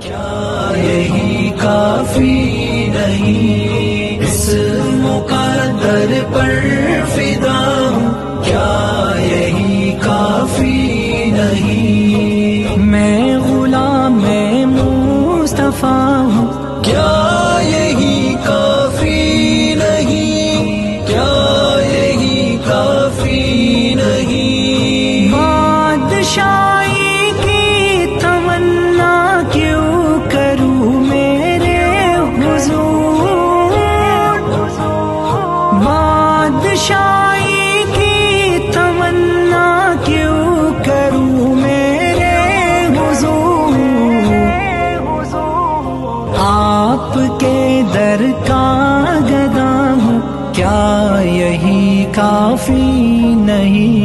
کیا یہی کافی نہیں؟ اس مقدر پر فدا ہوں، کیا یہی کافی نہیں؟ میں غلام مصطفیٰ ہوں، کیا یہی کافی نہیں؟ کیا یہی کافی نہیں؟ بادشاہی کی تمنا کیوں کروں میرے حضور، بادشاہی کی تمنا کیوں کروں میرے حضور، آپ کے در کا گدا ہوں، کیا یہی کافی نہیں؟